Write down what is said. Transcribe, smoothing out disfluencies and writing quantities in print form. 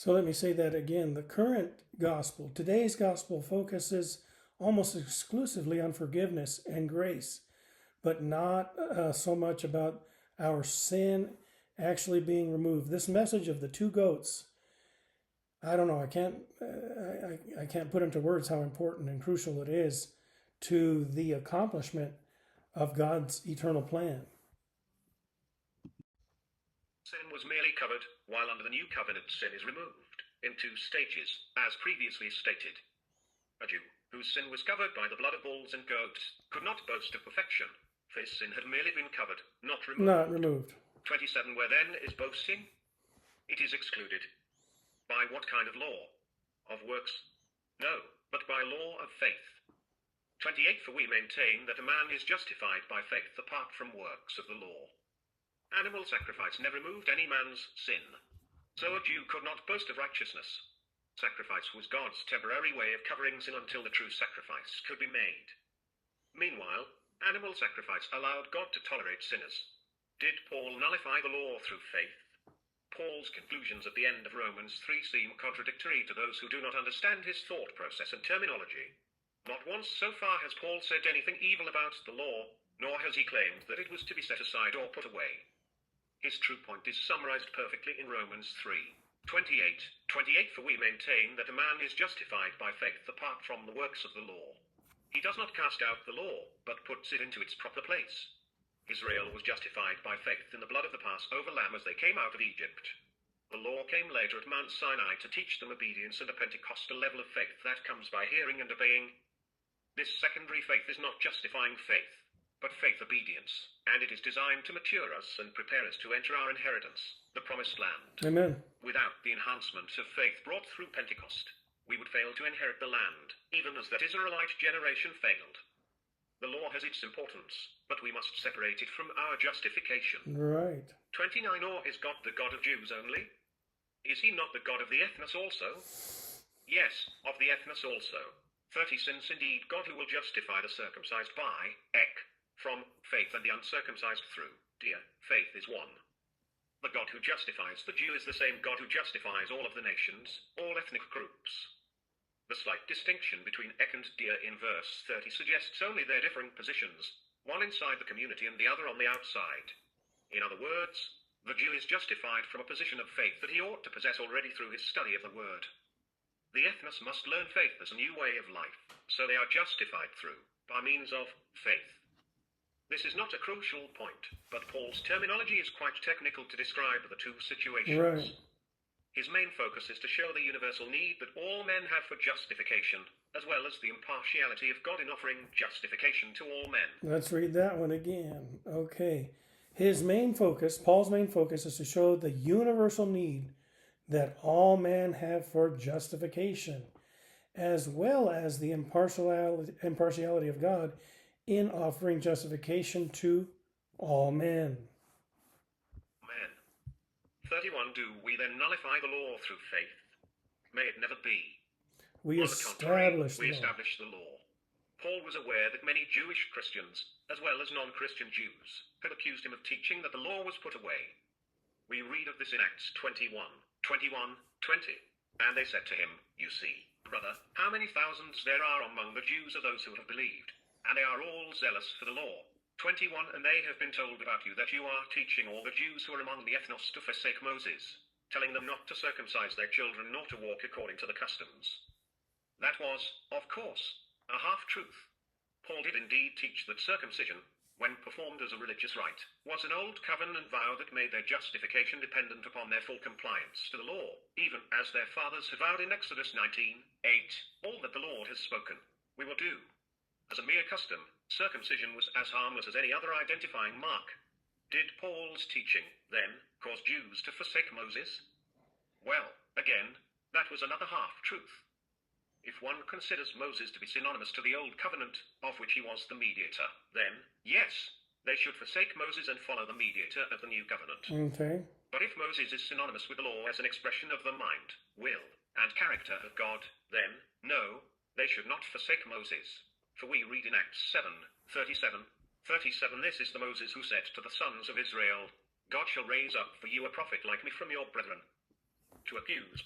So let me say that again. The current gospel, today's gospel, focuses almost exclusively on forgiveness and grace, but not so much about our sin actually being removed. This message of the two goats, I don't know. I can't put into words how important and crucial it is to the accomplishment of God's eternal plan. Sin was merely covered, while under the new covenant sin is removed in two stages, as previously stated. A Jew whose sin was covered by the blood of bulls and goats could not boast of perfection, for his sin had merely been covered, not removed. Not removed. 27. Where then is boasting? It is excluded. By what kind of law? Of works? No, but by law of faith. 28. For we maintain that a man is justified by faith apart from works of the law. Animal sacrifice never removed any man's sin, so a Jew could not boast of righteousness. Sacrifice was God's temporary way of covering sin until the true sacrifice could be made. Meanwhile, animal sacrifice allowed God to tolerate sinners. Did Paul nullify the law through faith? Paul's conclusions at the end of Romans 3 seem contradictory to those who do not understand his thought process and terminology. Not once so far has Paul said anything evil about the law, nor has he claimed that it was to be set aside or put away. His true point is summarized perfectly in Romans 3:28. 28. For we maintain that a man is justified by faith apart from the works of the law. He does not cast out the law, but puts it into its proper place. Israel was justified by faith in the blood of the Passover lamb as they came out of Egypt. The law came later at Mount Sinai to teach them obedience and a Pentecostal level of faith that comes by hearing and obeying. This secondary faith is not justifying faith, but faith obedience, and it is designed to mature us and prepare us to enter our inheritance, the promised land. Amen. Without the enhancement of faith brought through Pentecost, we would fail to inherit the land, even as that Israelite generation failed. The law has its importance, but we must separate it from our justification. Right. 29. Or is God the God of Jews only? Is he not the God of the ethnos also? Yes, of the ethnos also. 30. Since indeed God who will justify the circumcised by, from faith and the uncircumcised through, faith is one. The God who justifies the Jew is the same God who justifies all of the nations, all ethnic groups. The slight distinction between and in verse 30 suggests only their differing positions, one inside the community and the other on the outside. In other words, the Jew is justified from a position of faith that he ought to possess already through his study of the word. The ethnos must learn faith as a new way of life, so they are justified through, by means of, faith. This is not a crucial point, but Paul's terminology is quite technical to describe the two situations. Right. His main focus is to show the universal need that all men have for justification, as well as the impartiality of God in offering justification to all men. Let's read that one again. Okay. His main focus, Paul's main focus, is to show the universal need that all men have for justification, as well as the impartiality of God in offering justification to all men. 31. Do we then nullify the law through faith? May it never be. We On the contrary, we establish the law. Paul was aware that many Jewish Christians, as well as non-Christian Jews, had accused him of teaching that the law was put away. We read of this in Acts 21:20. And they said to him, You see, brother, how many thousands there are among the Jews of those who have believed, and they are all zealous for the law. 21. And they have been told about you that you are teaching all the Jews who are among the ethnos to forsake Moses, telling them not to circumcise their children nor to walk according to the customs. That was, of course, a half-truth. Paul did indeed teach that circumcision, when performed as a religious rite, was an old covenant vow that made their justification dependent upon their full compliance to the law, even as their fathers have vowed in Exodus 19:8, all that the Lord has spoken, we will do. As a mere custom, circumcision was as harmless as any other identifying mark. Did Paul's teaching, then, cause Jews to forsake Moses? Well, again, that was another half-truth. If one considers Moses to be synonymous to the Old Covenant, of which he was the mediator, then, yes, they should forsake Moses and follow the mediator of the New Covenant. Okay. But if Moses is synonymous with the law as an expression of the mind, will, and character of God, then, no, they should not forsake Moses. For we read in Acts 7:37, This is the Moses who said to the sons of Israel, God shall raise up for you a prophet like me from your brethren. To accuse